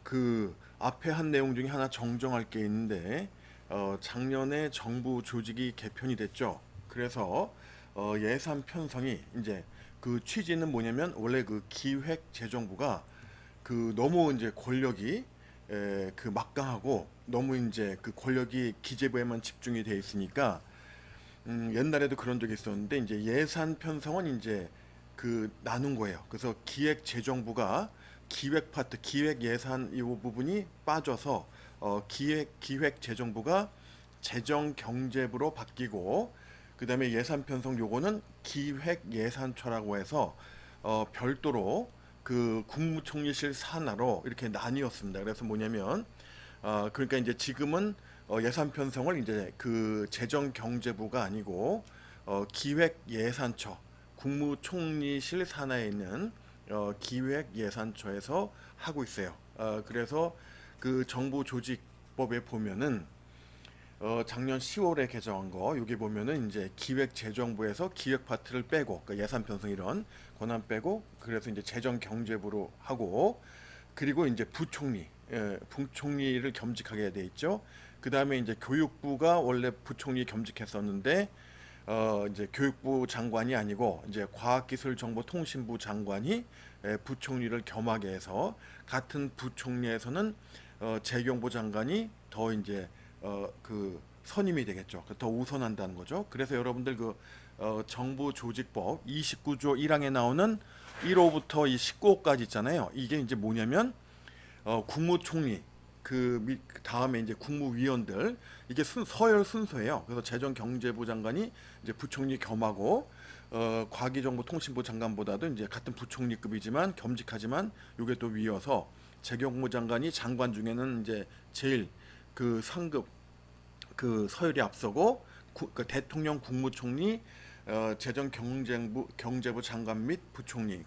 그 앞에 한 내용 중에 하나 정정할 게 있는데, 작년에 정부 조직이 개편이 됐죠. 그래서 예산 편성이 이제 그 취지는 뭐냐면 원래 그 기획재정부가 그 너무 이제 권력이 그 막강하고 너무 이제 그 권력이 기재부에만 집중이 돼 있으니까 옛날에도 그런 적이 있었는데 이제 예산 편성은 이제 그 나눈 거예요. 그래서 기획재정부가 기획 파트, 기획 예산 이 부분이 빠져서 기획재정부가 재정경제부로 바뀌고 그다음에 예산 편성 요거는 기획예산처라고 해서 별도로 그 국무총리실 산하로 이렇게 나뉘었습니다. 그래서 뭐냐면 그러니까 이제 지금은 예산 편성을 이제 그 재정경제부가 아니고 기획예산처 국무총리실 산하에 있는 기획예산처에서 하고 있어요. 그래서 그 정부 조직법에 보면은 작년 10월에 개정한 거 여기 보면은 이제 기획재정부에서 기획 파트를 빼고 그러니까 예산 편성 이런 권한 빼고 그래서 이제 재정경제부로 하고 그리고 이제 부총리를 겸직하게 돼 있죠. 그 다음에 이제 교육부가 원래 부총리 겸직했었는데 이제 교육부 장관이 아니고 이제 과학기술정보통신부 장관이 부총리를 겸하게 해서 같은 부총리에서는 재경부 장관이 더 이제 그 선임이 되겠죠. 더 우선한다는 거죠. 그래서 여러분들 그 정부 조직법 29조 1항에 나오는 1호부터 이 19호까지 있잖아요. 이게 이제 뭐냐면 국무총리 그 다음에 이제 국무위원들 이게 서열 순서예요. 그래서 재정경제부 장관이 이제 부총리 겸하고 과기정보통신부 장관보다도 이제 같은 부총리급이지만 겸직하지만 요게 또 위여서 재경부 장관이 장관 중에는 이제 제일 그 상급 그 서열이 앞서고 그 대통령 국무총리 재정경제부 장관 및 부총리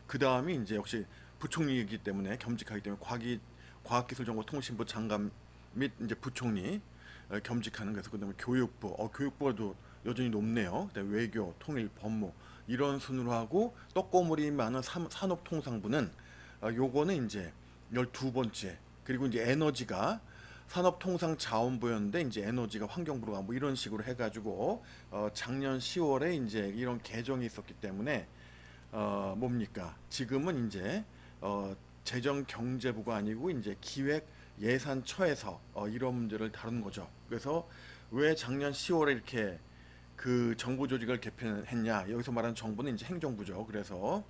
그 다음이 이제 역시 부총리이기 때문에 겸직하기 때문에 과학기술정보통신부 장관 및 이제 부총리 겸직하는 그래서 그다음에 교육부가 여전히 높네요. 그다음에 외교, 통일, 법무 이런 순으로 하고 떡고물이 많은 산업통상부는 요거는 이제 12번째 그리고 이제 에너지가 산업통상자원부였는데 이제 에너지가 환경부로 가뭐 이런 식으로 해가지고 작년 10월에 이제 이런 개정이 있었기 때문에 뭡니까 지금은 이제 재정경제부가 아니고 이제 기획예산처에서 이런 문제를 다루는 거죠. 그래서 왜 작년 10월에 이렇게 그 정부 조직을 개편했냐? 여기서 말하는 정부는 이제 행정부죠. 그래서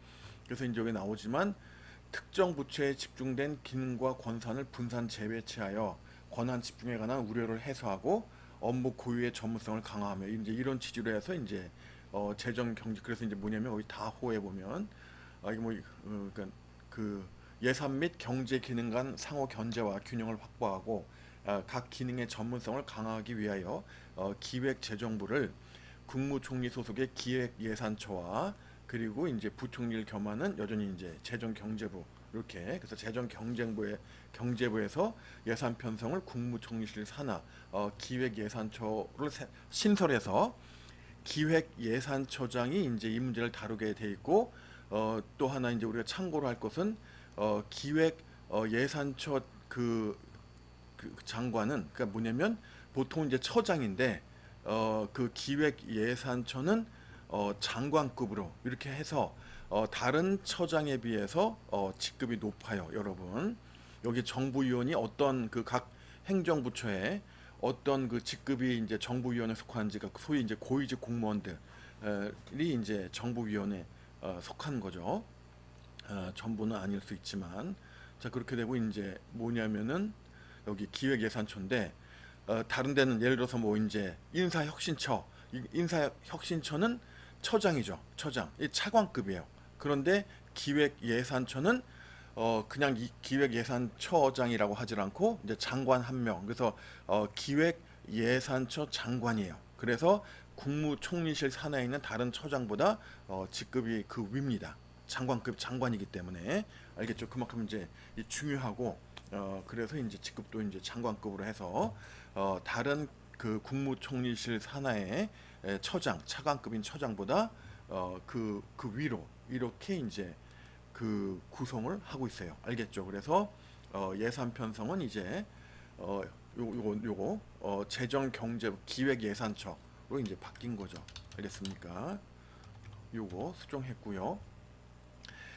이제 여기 나오지만 특정 부처에 집중된 기능과 권한을 분산 재배치하여 권한 집중에 관한 우려를 해소하고 업무 고유의 전문성을 강화하며 이제 이런 취지로 해서 이제 재정 경제 그래서 이제 뭐냐면 여기 다호에 보면 이게 뭐 그러니까 그 예산 및 경제 기능 간 상호 견제와 균형을 확보하고 각 기능의 전문성을 강화하기 위하여 기획재정부를 국무총리 소속의 기획예산처와 그리고 이제 부총리를 겸하는 여전히 이제 재정경제부 이렇게 그래서 경제부에서 예산 편성을 국무총리실 산하 기획예산처를 신설해서 기획예산처장이 이제 이 문제를 다루게 돼 있고 또 하나 이제 우리가 참고로 할 것은 기획 예산처 그 장관은 그러니까 뭐냐면 보통 이제 처장인데 그 기획예산처는 장관급으로 이렇게 해서 다른 처장에 비해서 직급이 높아요, 여러분. 여기 정부위원이 어떤 그 각 행정부처에 어떤 그 직급이 이제 정부위원회 속하는지가 소위 이제 고위직 공무원들이 이제 정부위원회 속한 거죠. 전부는 아닐 수 있지만 자 그렇게 되고 이제 뭐냐면은 여기 기획예산처인데 다른 데는 예를 들어서 뭐 이제 인사혁신처는 처장이죠. 처장. 이 차관급이에요. 그런데 기획예산처는 그냥 이 기획예산처장이라고 하질 않고 이제 장관 한 명. 그래서 기획예산처 장관이에요. 그래서 국무총리실 산하에 있는 다른 처장보다 직급이 그 위입니다. 장관급 장관이기 때문에 알겠죠? 그만큼 이제 중요하고 그래서 이제 직급도 이제 장관급으로 해서 다른 그 국무총리실 산하의 차관급인 처장보다 그 위로 이렇게 이제 그 구성을 하고 있어요. 알겠죠? 그래서 예산 편성은 이제 요거 재정경제기획예산처로 이제 바뀐 거죠. 알겠습니까? 요거 수정했고요.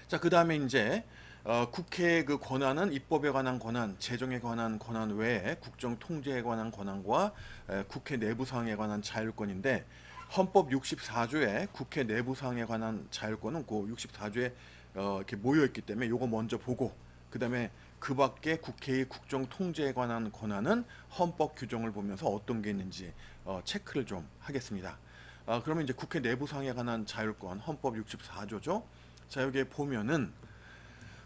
자, 그 다음에 이제 국회의 그 권한은 입법에 관한 권한, 재정에 관한 권한 외에 국정 통제에 관한 권한과 국회 내부 사항에 관한 자율권인데, 헌법 64조에 국회 내부 사항에 관한 자율권은 그 64조에 이렇게 모여 있기 때문에 요거 먼저 보고, 그 다음에 그 밖에 국회의 국정 통제에 관한 권한은 헌법 규정을 보면서 어떤 게 있는지 체크를 좀 하겠습니다. 그러면 이제 국회 내부 사항에 관한 자율권 헌법 64조죠. 자, 여기에 보면은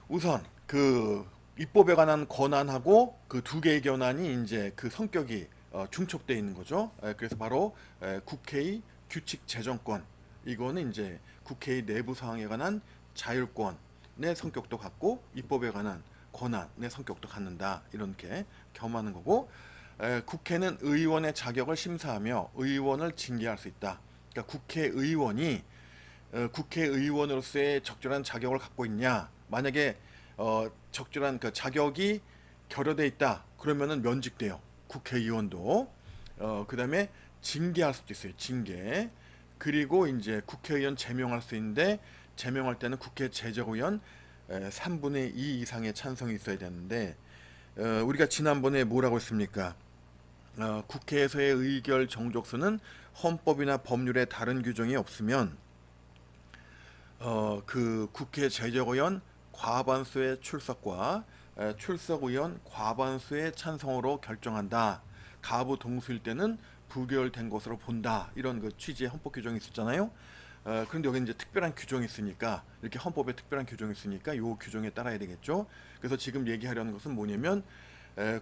우선 그 입법에 관한 권한하고 그 두 개의 권한이 이제 그 성격이 중첩되어 있는 거죠. 그래서 바로 국회의 규칙 제정권, 이거는 이제 국회의 내부 사항에 관한 자율권의 성격도 같고 입법에 관한 권한의 성격도 갖는다, 이렇게 겸하는 거고, 국회는 의원의 자격을 심사하며 의원을 징계할 수 있다. 그러니까 국회의원이 국회의원으로서의 적절한 자격을 갖고 있냐, 만약에 적절한 그 자격이 결여돼 있다 그러면은 면직돼요, 국회의원도. 그 다음에 징계할 수도 있어요, 징계. 그리고 이제 국회의원 제명할 수 있는데, 제명할 때는 국회 제적의원 3분의 2 이상의 찬성이 있어야 되는데, 우리가 지난번에 뭐라고 했습니까? 국회에서의 의결 정족수는 헌법이나 법률에 다른 규정이 없으면 그 국회 제적의원 과반수의 출석과 출석의원 과반수의 찬성으로 결정한다. 가부 동수일 때는 부결된 것으로 본다. 이런 그 취지의 헌법 규정이 있었잖아요. 그런데 여기 이제 특별한 규정이 있으니까, 이렇게 헌법에 특별한 규정이 있으니까 요 규정에 따라야 되겠죠. 그래서 지금 얘기하려는 것은 뭐냐면,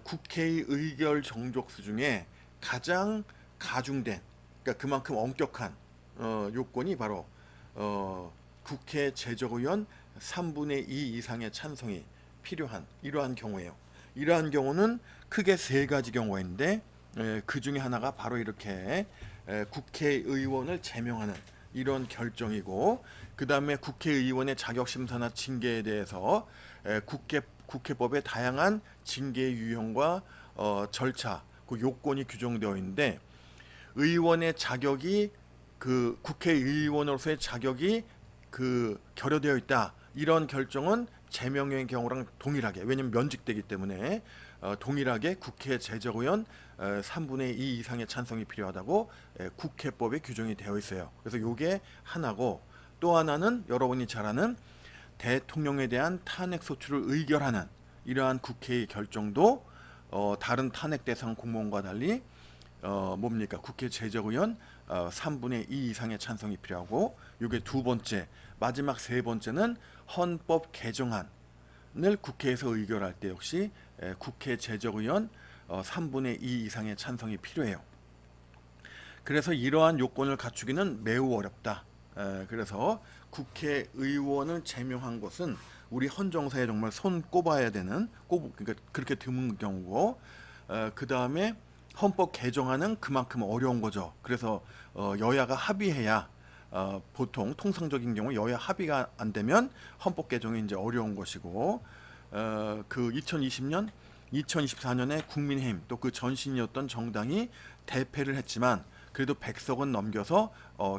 국회의 의결 정족수 중에 가장 가중된, 그러니까 그만큼 엄격한 요건이 바로 국회 제적의원 3분의 2 이상의 찬성이 필요한 이러한 경우예요. 이러한 경우는 크게 세 가지 경우가 있는데, 그 중에 하나가 바로 이렇게 국회의원을 제명하는 이런 결정이고, 그 다음에 국회의원의 자격심사나 징계에 대해서 국회법의 다양한 징계 유형과 절차, 그 요건이 규정되어 있는데, 의원의 자격이 그 국회의원으로서의 자격이 그 결여되어 있다, 이런 결정은 제명의 경우랑 동일하게, 왜냐면 면직되기 때문에 동일하게 국회 제적의원 3분의 2 이상의 찬성이 필요하다고 국회법에 규정이 되어 있어요. 그래서 이게 하나고, 또 하나는 여러분이 잘 아는 대통령에 대한 탄핵 소추를 의결하는 이러한 국회의 결정도 다른 탄핵 대상 공무원과 달리 뭡니까? 국회 제적의원 3분의 2 이상의 찬성이 필요하고, 이게 두 번째. 마지막 세 번째는 헌법 개정안을 국회에서 의결할 때 역시 국회 제적의원 3분의 2 이상의 찬성이 필요해요. 그래서 이러한 요건을 갖추기는 매우 어렵다. 그래서 국회의원을 제명한 것은 우리 헌정사에 정말 손 꼽아야 되는, 그러니까 그렇게 드문 경우고, 그 다음에 헌법 개정안은 그만큼 어려운 거죠. 그래서 여야가 합의해야, 보통 통상적인 경우 여야 합의가 안 되면 헌법 개정이 이제 어려운 것이고, 그 2020년, 2024년에 국민의힘 또 그 전신이었던 정당이 대패를 했지만 그래도 100석은 넘겨서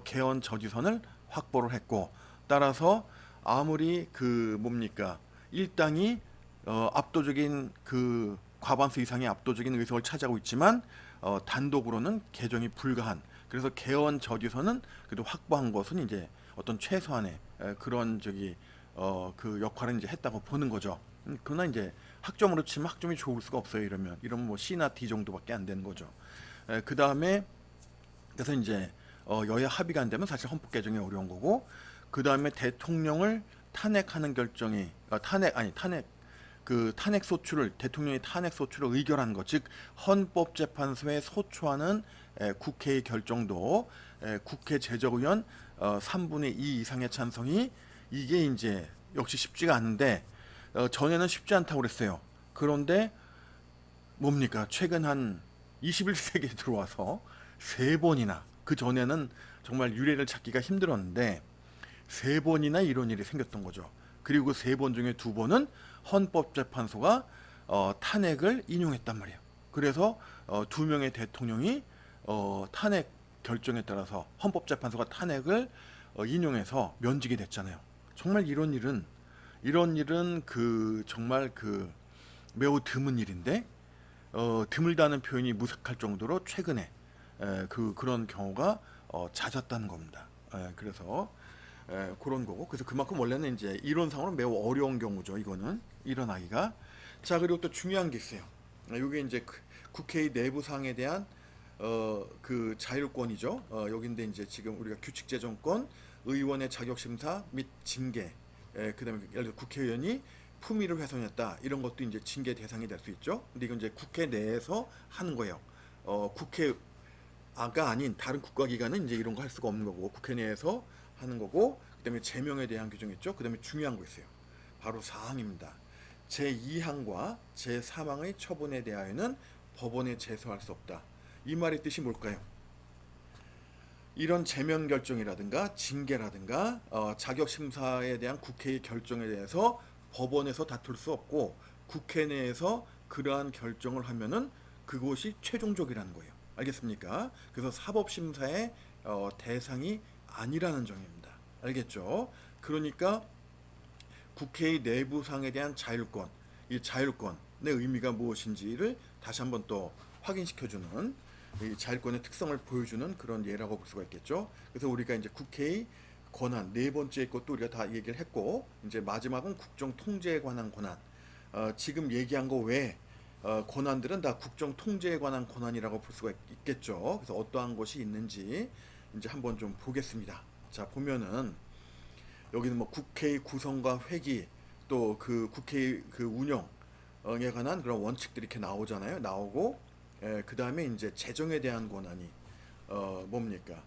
개헌 저지선을 확보를 했고, 따라서 아무리 그 뭡니까 일당이 압도적인 그 과반수 이상의 압도적인 의석을 차지하고 있지만 단독으로는 개정이 불가한, 그래서 개헌 저지선은 그래도 확보한 것은 이제 어떤 최소한의 그런 그 역할을 이제 했다고 보는 거죠. 그러나 이제 학점으로 치면 학점이 좋을 수가 없어요. 이러면 뭐 C나 D 정도밖에 안 되는 거죠. 그 다음에 그래서 이제 여야 합의가 안 되면 사실 헌법 개정이 어려운 거고, 그 다음에 대통령을 탄핵하는 결정이 탄핵 소추를, 대통령이 탄핵 소추를 의결한 것, 즉 헌법재판소에 소추하는 국회의 결정도 국회 제적의원 3분의 2 이상의 찬성이, 이게 이제 역시 쉽지가 않은데, 전에는 쉽지 않다고 그랬어요. 그런데 뭡니까, 최근 한 21세기에 들어와서 세 번이나, 그 전에는 정말 유례를 찾기가 힘들었는데 세 번이나 이런 일이 생겼던 거죠. 그리고 세 번 중에 두 번은 헌법재판소가 탄핵을 인용했단 말이에요. 그래서 두 명의 대통령이 탄핵 결정에 따라서 헌법재판소가 탄핵을 인용해서 면직이 됐잖아요. 정말 이런 일은 그 정말 그 매우 드문 일인데 드물다는 표현이 무색할 정도로 최근에 그런 경우가 잦았다는 겁니다. 그래서 그런 거고, 그래서 그만큼 원래는 이제 이론상으로 매우 어려운 경우죠. 이거는 일어나기가. 자, 그리고 또 중요한 게 있어요. 이게 이제 국회의 내부상에 대한 그 자율권이죠. 여기인데 이제 지금 우리가 규칙제정권, 의원의 자격심사 및 징계, 그다음에 예를 들어 국회의원이 품위를 훼손했다, 이런 것도 이제 징계 대상이 될 수 있죠. 근데 이건 이제 국회 내에서 하는 거예요. 국회가 아닌 다른 국가기관은 이제 이런 거 할 수가 없는 거고, 국회 내에서 하는 거고, 그다음에 제명에 대한 규정 있죠. 그다음에 중요한 거 있어요. 바로 사항입니다. 제2항과 제3항의 처분에 대하여는 법원에 제소할 수 없다. 이 말의 뜻이 뭘까요? 이런 제명 결정이라든가 징계라든가 자격 심사에 대한 국회의 결정에 대해서 법원에서 다툴 수 없고, 국회 내에서 그러한 결정을 하면은 그것이 최종적이라는 거예요. 알겠습니까? 그래서 사법심사의 대상이 아니라는 점입니다. 알겠죠? 그러니까 국회의 내부상에 대한 자율권, 이 자율권의 의미가 무엇인지를 다시 한번 또 확인시켜주는, 이 자율권의 특성을 보여주는 그런 예라고 볼 수가 있겠죠. 그래서 우리가 이제 국회의 권한 네 번째 것도 우리가 다 얘기를 했고, 이제 마지막은 국정 통제에 관한 권한. 지금 얘기한 거 외에 권한들은 다 국정 통제에 관한 권한이라고 볼 수가 있겠죠. 그래서 어떠한 것이 있는지 이제 한번 좀 보겠습니다. 자, 보면은 여기는 뭐 국회의 구성과 회기, 또 그 국회의 그 운영에 관한 그런 원칙들이 이렇게 나오잖아요. 나오고, 그 다음에 이제 재정에 대한 권한이 뭡니까?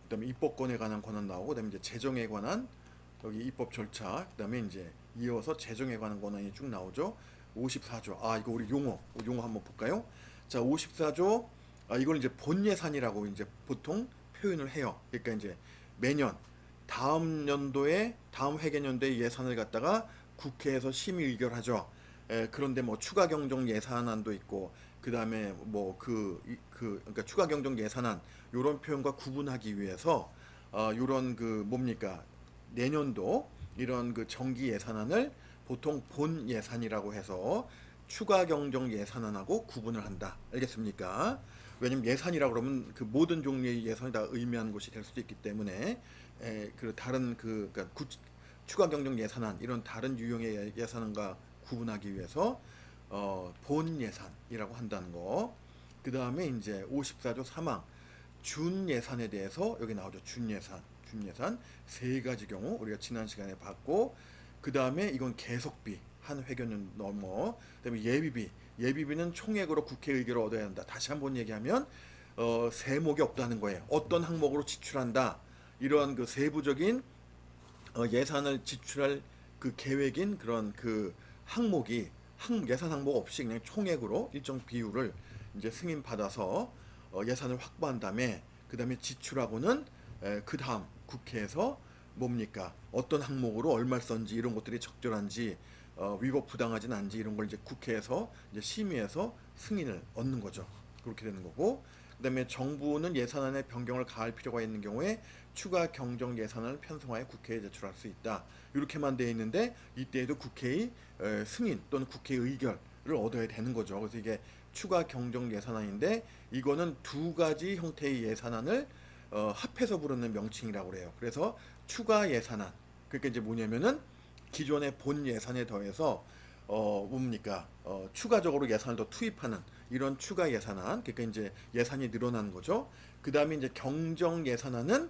그다음에 입법권에 관한 권한 나오고, 그다음에 이제 재정에 관한 여기 입법 절차, 그다음에 이제 이어서 재정에 관한 권한이 쭉 나오죠. 54조. 이거 우리 용어 한번 볼까요? 자, 54조. 이걸 이제 본 예산이라고 이제 보통 표현을 해요. 그러니까 이제 매년 다음 회계년도에 예산을 갖다가 국회에서 심의 의결하죠. 그런데 뭐 추가 경정 예산안도 있고, 그다음에 뭐 그러니까 추가 경정 예산안 요런 표현과 구분하기 위해서 요런 그 뭡니까? 내년도 이런 그 정기 예산안을 보통 본 예산이라고 해서 추가 경정 예산안하고 구분을 한다. 알겠습니까? 왜냐면 예산이라고 그러면 그 모든 종류의 예산이 다 의미하는 것이 될 수도 있기 때문에, 그 다른 그러니까 추가 경정 예산안 이런 다른 유형의 예산안과 구분하기 위해서 본 예산이라고 한다는 거. 그 다음에 이제 54조 3항 준 예산에 대해서 여기 나오죠. 준 예산 세 가지 경우 우리가 지난 시간에 봤고, 그 다음에 이건 계속비 한 회견은 넘어. 그다음에 예비비는 총액으로 국회 의결을 얻어야 한다. 다시 한번 얘기하면 세목이 없다는 거예요. 어떤 항목으로 지출한다, 이러한 그 세부적인 예산을 지출할 그 계획인 그런 그 항목이 예산 항목 없이 그냥 총액으로 일정 비율을 이제 승인 받아서 예산을 확보한 다음에, 그 다음에 지출하고는 그 다음 국회에서 뭡니까? 어떤 항목으로 얼마를 썼는지 이런 것들이 적절한지, 위법 부당하진 않은지 이런 걸 이제 국회에서 이제 심의해서 승인을 얻는 거죠. 그렇게 되는 거고, 그다음에 정부는 예산안에 변경을 가할 필요가 있는 경우에 추가 경정 예산안을 편성하여 국회에 제출할 수 있다. 이렇게만 되어 있는데, 이때에도 국회의 승인 또는 국회 의결을 얻어야 되는 거죠. 그래서 이게 추가 경정 예산안인데, 이거는 두 가지 형태의 예산안을 합해서 부르는 명칭이라고 그래요. 그래서 추가 예산안, 그러니까 이제 뭐냐면은 기존의 본 예산에 더해서 뭡니까? 추가적으로 예산을 더 투입하는 이런 추가 예산안, 그러니까 이제 예산이 늘어나는 거죠. 그 다음에 이제 경정 예산안은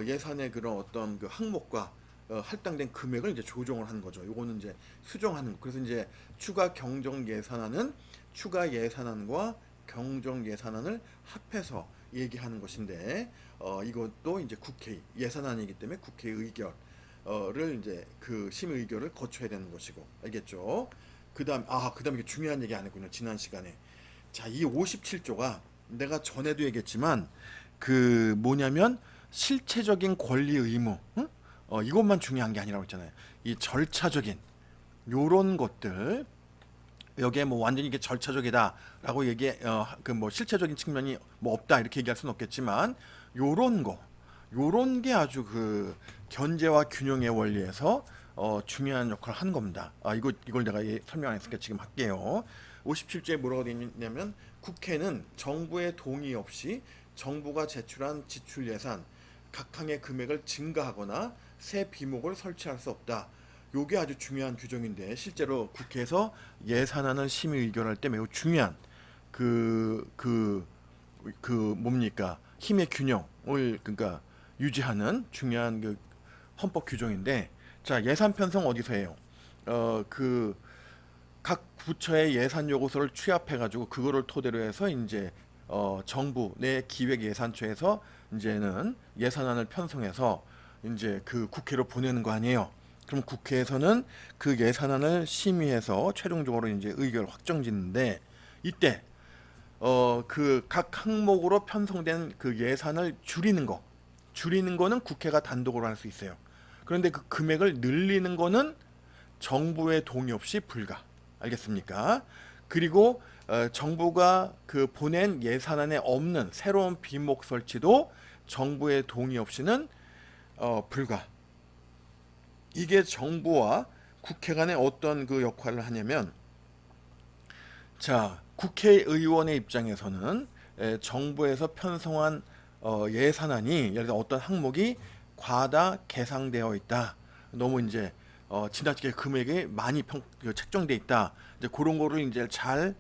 예산의 그런 어떤 그 항목과 할당된 금액을 이제 조정을 하는 거죠. 요거는 이제 수정하는 거. 그래서 이제 추가 경정 예산안은 추가 예산안과 경정 예산안을 합해서 얘기하는 것인데, 이것도 이제 국회 예산안이기 때문에 국회 의결을 이제 그 심의 의결을 거쳐야 되는 것이고, 알겠죠? 그다음에 이게 중요한 얘기 안 했군요. 지난 시간에. 자, 이 57조가 내가 전에도 얘기했지만 그 뭐냐면 실체적인 권리 의무, 응? 이것만 중요한 게 아니라고 했잖아요. 이 절차적인 요런 것들 여기에 뭐 완전히 이게 절차적이다라고 그 뭐 실체적인 측면이 뭐 없다 이렇게 얘기할 수는 없겠지만 요런 거 요런 게 아주 그 견제와 균형의 원리에서 중요한 역할을 한 겁니다. 이걸 내가 설명 안 했으니까 지금 할게요. 57조에 뭐라고 되어 있냐면 국회는 정부의 동의 없이 정부가 제출한 지출 예산 각 항의 금액을 증가하거나 새 비목을 설치할 수 없다. 요게 아주 중요한 규정인데 실제로 국회에서 예산안을 심의 의결할 때 매우 중요한 그, 그, 뭡니까 힘의 균형을 그러니까 유지하는 중요한 그 헌법 규정인데 자 예산 편성 어디서 해요? 그 각 부처의 예산 요구서를 취합해 가지고 그거를 토대로 해서 이제 정부 내 기획예산처에서 이제는 예산안을 편성해서 이제 그 국회로 보내는 거 아니에요. 그럼 국회에서는 그 예산안을 심의해서 최종적으로 이제 의결 확정짓는데 이때 그 각 항목으로 편성된 그 예산을 줄이는 거는 국회가 단독으로 할 수 있어요. 그런데 그 금액을 늘리는 거는 정부의 동의 없이 불가. 알겠습니까? 그리고 정부가 그 보낸 예산안에 없는 새로운 비목 설치도 정부의 동의 없이는 불가. 이게 정부와 국회 간에 어떤 그 역할을 하냐면 자 국회의원의 입장에서는 정부에서 편성한 예산안이 예를 들어 어떤 항목이 과다 계상되어 있다. 너무 이제 지나치게 금액이 많이 책정돼 있다. 이제 그런 거를 이제 잘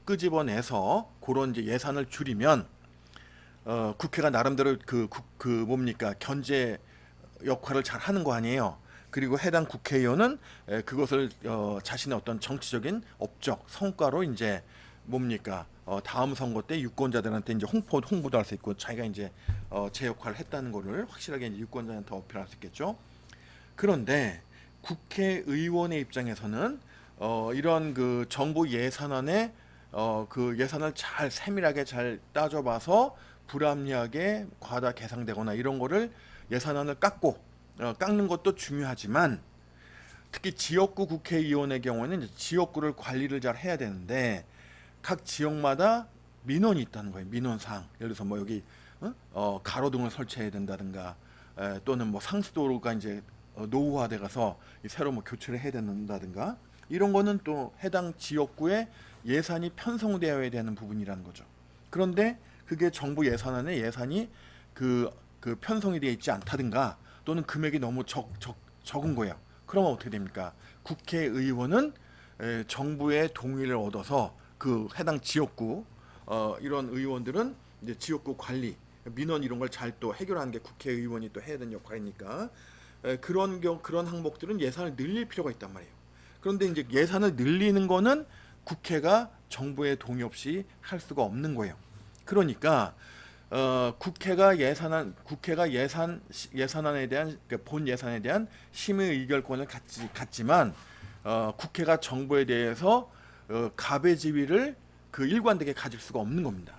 끄집어내서 그런 이제 예산을 줄이면 국회가 나름대로 그 뭡니까 견제 역할을 잘 하는 거 아니에요. 그리고 해당 국회의원은 그것을 자신의 어떤 정치적인 업적 성과로 이제 뭡니까 다음 선거 때 유권자들한테 이제 홍보도 할 수 있고 자기가 이제 제 역할을 했다는 거를 확실하게 이제 유권자한테 어필할 수 있겠죠. 그런데 국회의원의 입장에서는 이런 그 정부 예산안에 그 예산을 잘 세밀하게 잘 따져봐서 불합리하게 과다 계상되거나 이런 거를 예산안을 깎는 것도 중요하지만 특히 지역구 국회의원의 경우에는 이제 지역구를 관리를 잘 해야 되는데 각 지역마다 민원이 있다는 거예요. 민원사항. 예를 들어서 뭐 여기 가로등을 설치해야 된다든가 또는 뭐 상수도가 이제 노후화돼 가서 새로 뭐 교체를 해야 된다든가 이런 거는 또 해당 지역구에 예산이 편성되어야 되는 부분이라는 거죠. 그런데 그게 정부 예산안에 예산이 그 편성이 되어 있지 않다든가 또는 금액이 너무 적은 거예요. 그러면 어떻게 됩니까? 국회의원은 정부의 동의를 얻어서 그 해당 지역구 이런 의원들은 이제 지역구 관리 민원 이런 걸 잘 또 해결하는 게 국회의원이 또 해야 되는 역할이니까 그런 항목들은 예산을 늘릴 필요가 있단 말이에요. 그런데 이제 예산을 늘리는 거는 국회가 정부의 동의 없이 할 수가 없는 거예요. 그러니까 국회가 예산안에 대한 본 예산에 대한 심의 의결권을 갖지만 국회가 정부에 대해서 갑의 지위를 그 일관되게 가질 수가 없는 겁니다.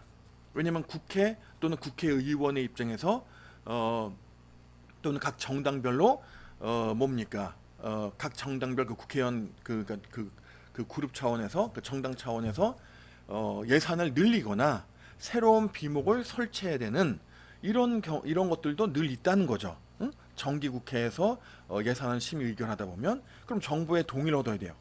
왜냐하면 국회 또는 국회의원의 입장에서 또는 각 정당별로 뭡니까 각 정당별 그 국회의원 그 그룹 차원에서 그 정당 차원에서 예산을 늘리거나 새로운 비목을 설치해야 되는 이런 것들도 늘 있다는 거죠. 응? 정기국회에서 예산을 심의 의결하다 보면 그럼 정부의 동의를 얻어야 돼요.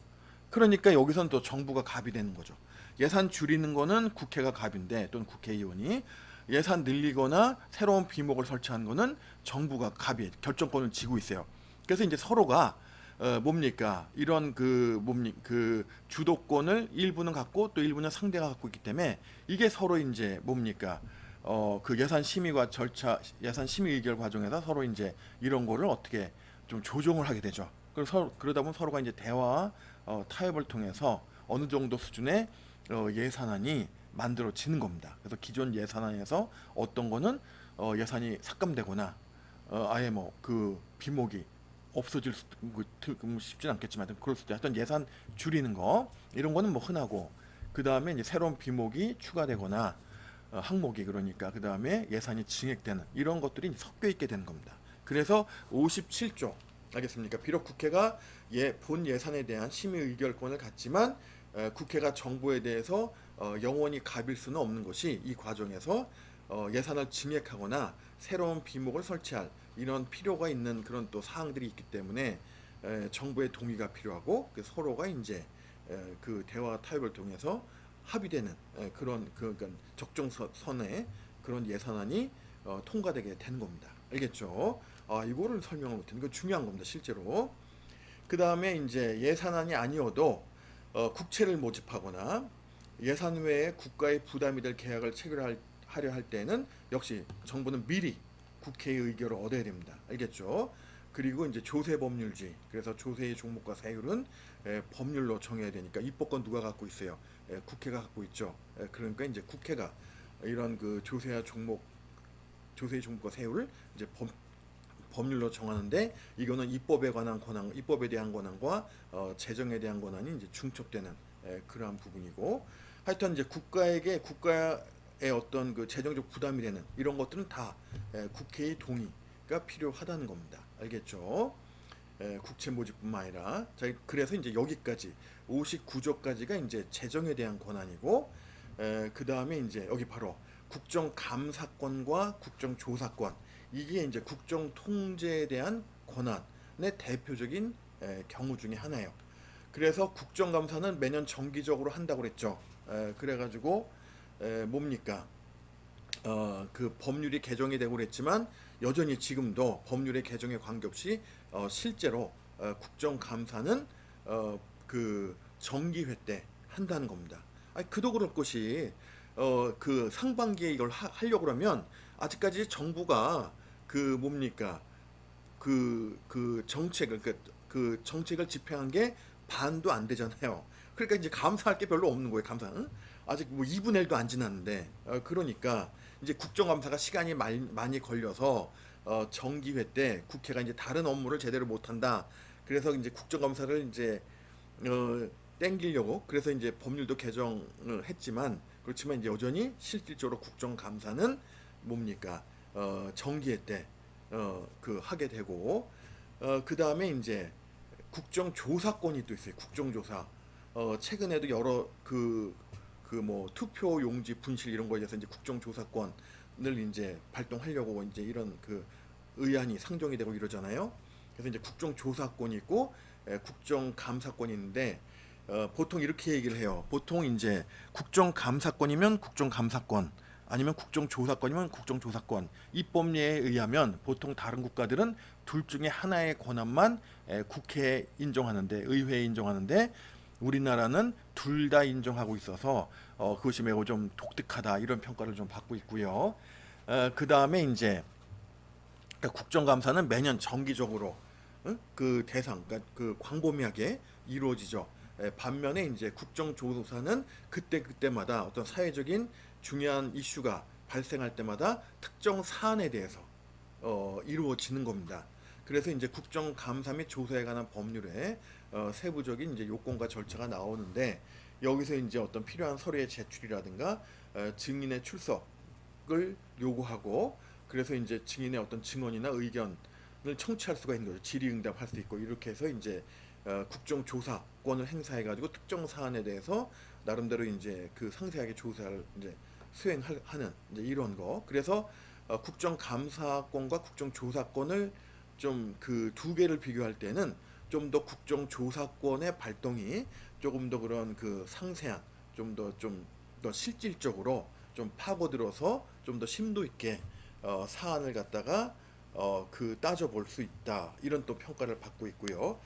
그러니까 여기선 또 정부가 갑이 되는 거죠. 예산 줄이는 거는 국회가 갑인데 또는 국회의원이 예산 늘리거나 새로운 비목을 설치하는 거는 정부가 갑이 결정권을 쥐고 있어요. 그래서 이제 서로가 뭡니까 이런 그 주도권을 일부는 갖고 또 일부는 상대가 갖고 있기 때문에 이게 서로 이제 뭡니까 그 예산 심의과 절차 예산 심의 의결 과정에서 서로 이제 이런 거를 어떻게 좀 조정을 하게 되죠. 그래서 그러다 보면 서로가 이제 대화 타협을 통해서 어느 정도 수준의 예산안이 만들어지는 겁니다. 그래서 기존 예산안에서 어떤 거는 예산이 삭감되거나 아예 뭐 그 비목이 없어질 수도 쉽지는 않겠지만 그럴 수도 하여튼 예산 줄이는 거 이런 거는 뭐 흔하고 그 다음에 이제 새로운 비목이 추가되거나 항목이 그러니까 그 다음에 예산이 증액되는 이런 것들이 섞여 있게 되는 겁니다. 그래서 57조 알겠습니까? 비록 국회가 본 예산에 대한 심의 의결권을 갖지만 국회가 정부에 대해서 영원히 갑일 수는 없는 것이 이 과정에서 예산을 증액하거나 새로운 비목을 설치할 이런 필요가 있는 그런 또 사항들이 있기 때문에 정부의 동의가 필요하고 서로가 이제 그 대화 타협을 통해서 합의되는 그런 그러니까 적정선의 그런 예산안이 통과되게 되는 겁니다. 알겠죠? 이거를 설명을 못했는 이거 중요한 겁니다, 실제로. 그 다음에 이제 예산안이 아니어도 국채를 모집하거나 예산 외에 국가의 부담이 될 계약을 체결하려 할 때는 역시 정부는 미리 국회의 의결을 얻어야 됩니다. 알겠죠? 그리고 이제 조세 법률주의. 그래서 조세의 종목과 세율은 법률로 정해야 되니까 입법권 누가 갖고 있어요? 국회가 갖고 있죠. 그러니까 이제 국회가 이런 그 조세의 종목과 세율을 이제 법률로 정하는데 이거는 입법에 관한 권한, 입법에 대한 권한과 재정에 대한 권한이 이제 중첩되는 그러한 부분이고, 하여튼 이제 국가의 어떤 그 재정적 부담이 되는 이런 것들은 다 국회의 동의가 필요하다는 겁니다. 알겠죠? 국채 모집뿐만 아니라 그래서 이제 여기까지 59조까지가 이제 재정에 대한 권한이고, 그 다음에 이제 여기 바로 국정감사권과 국정조사권, 이게 이제 국정 통제에 대한 권한의 대표적인 경우 중에 하나예요. 그래서 국정감사는 매년 정기적으로 한다고 그랬죠. 그래가지고 뭡니까? 그 법률이 개정이 되고 그랬지만 여전히 지금도 법률의 개정에 관계없이 실제로 국정감사는 그 정기회 때 한다는 겁니다. 그도 그럴 것이 그 상반기에 이걸 하려고 그러면 아직까지 정부가 그 뭡니까 그 정책을 그 정책을 집행한 게 반도 안 되잖아요. 그러니까 이제 감사할 게 별로 없는 거예요. 감사는 아직 뭐 2분의 1도 안 지났는데 그러니까 이제 국정감사가 시간이 많이 걸려서 정기회 때 국회가 이제 다른 업무를 제대로 못한다. 그래서 이제 국정감사를 이제 땡기려고 그래서 이제 법률도 개정을 했지만 그렇지만 이제 여전히 실질적으로 국정감사는 뭡니까 정기회 때 그 하게 되고 그 다음에 이제 국정조사권이 또 있어요. 국정조사 최근에도 여러 뭐 투표 용지 분실 이런 거에 대해서 이제 국정조사권을 이제 발동하려고 이제 이런 그 의안이 상정이 되고 이러잖아요. 그래서 이제 국정조사권이 있고 국정감사권이 있는데 보통 이렇게 얘기를 해요. 보통 이제 국정감사권이면 국정감사권 아니면 국정조사권이면 국정조사권. 입법례에 의하면 보통 다른 국가들은 둘 중에 하나의 권한만 국회에 인정하는데 의회에 인정하는데 우리나라는 둘 다 인정하고 있어서 그것이 매우 좀 독특하다 이런 평가를 좀 받고 있고요. 그 다음에 이제 그러니까 국정감사는 매년 정기적으로 그 대상, 그러니까 그 광범위하게 이루어지죠. 반면에 이제 국정조사는 그때마다 어떤 사회적인 중요한 이슈가 발생할 때마다 특정 사안에 대해서 이루어지는 겁니다. 그래서 이제 국정감사 및 조사에 관한 법률에 세부적인 이제 요건과 절차가 나오는데 여기서 이제 어떤 필요한 서류의 제출이라든가 증인의 출석을 요구하고 그래서 이제 증인의 어떤 증언이나 의견을 청취할 수가 있는 거죠. 질의응답할 수 있고 이렇게 해서 이제 국정조사권을 행사해가지고 특정 사안에 대해서 나름대로 이제 그 상세하게 조사를 이제 수행하는 이제 이런 거. 그래서 국정감사권과 국정조사권을 좀 그 두 개를 비교할 때는 좀 더 국정조사권의 발동이 조금 더 그런 그 상세한 좀 더 실질적으로 좀 파고들어서 좀 더 심도 있게 사안을 갖다가 그 따져볼 수 있다 이런 또 평가를 받고 있고요.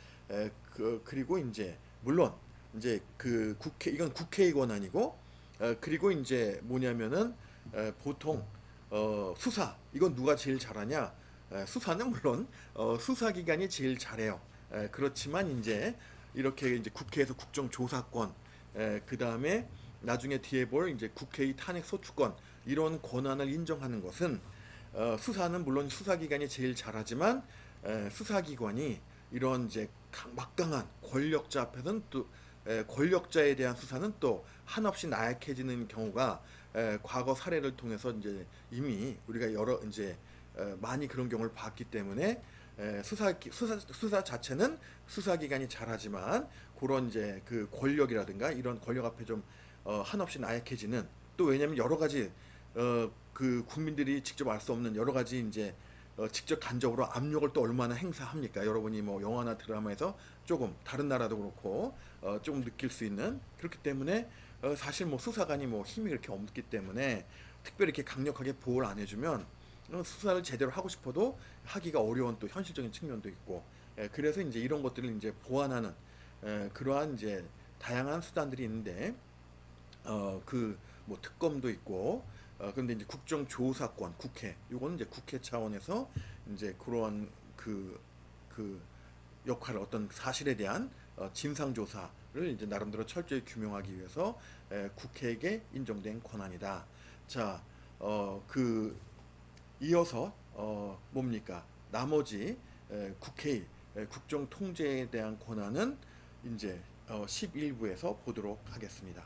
그리고 이제 물론 이제 그 이건 국회의 권한이고 그리고 이제 뭐냐면은 보통 수사 이건 누가 제일 잘하냐? 수사는 물론 수사기관이 제일 잘해요. 그렇지만 이제 이렇게 이제 국회에서 국정조사권, 그 다음에 나중에 뒤에 볼 이제 국회의 탄핵 소추권 이런 권한을 인정하는 것은 수사는 물론 수사기관이 제일 잘하지만 수사기관이 이런 이제 막강한 권력자 앞에서는 또 권력자에 대한 수사는 또 한없이 나약해지는 경우가 과거 사례를 통해서 이제 이미 우리가 여러 이제 많이 그런 경우를 봤기 때문에 수사 자체는 수사기관이 잘하지만 그런 이제 그 권력이라든가 이런 권력 앞에 좀 한없이 나약해지는, 또 왜냐면 여러 가지 그 국민들이 직접 알 수 없는 여러 가지 이제 직접 간접으로 압력을 또 얼마나 행사합니까? 여러분이 뭐 영화나 드라마에서 조금 다른 나라도 그렇고 조금 느낄 수 있는, 그렇기 때문에 사실 뭐 수사관이 뭐 힘이 그렇게 없기 때문에 특별히 이렇게 강력하게 보호를 안 해주면 수사를 제대로 하고 싶어도 하기가 어려운 또 현실적인 측면도 있고, 그래서 이제 이런 것들을 이제 보완하는 그러한 이제 다양한 수단들이 있는데 그 뭐 특검도 있고, 근데 이제 국정조사권, 국회, 요거는 이제 국회 차원에서 이제 그러한 그 역할을, 어떤 사실에 대한 진상조사를 이제 나름대로 철저히 규명하기 위해서 국회에게 인정된 권한이다. 자, 그 이어서 뭡니까? 나머지 국회의 국정 통제에 대한 권한은 이제 11부에서 보도록 하겠습니다.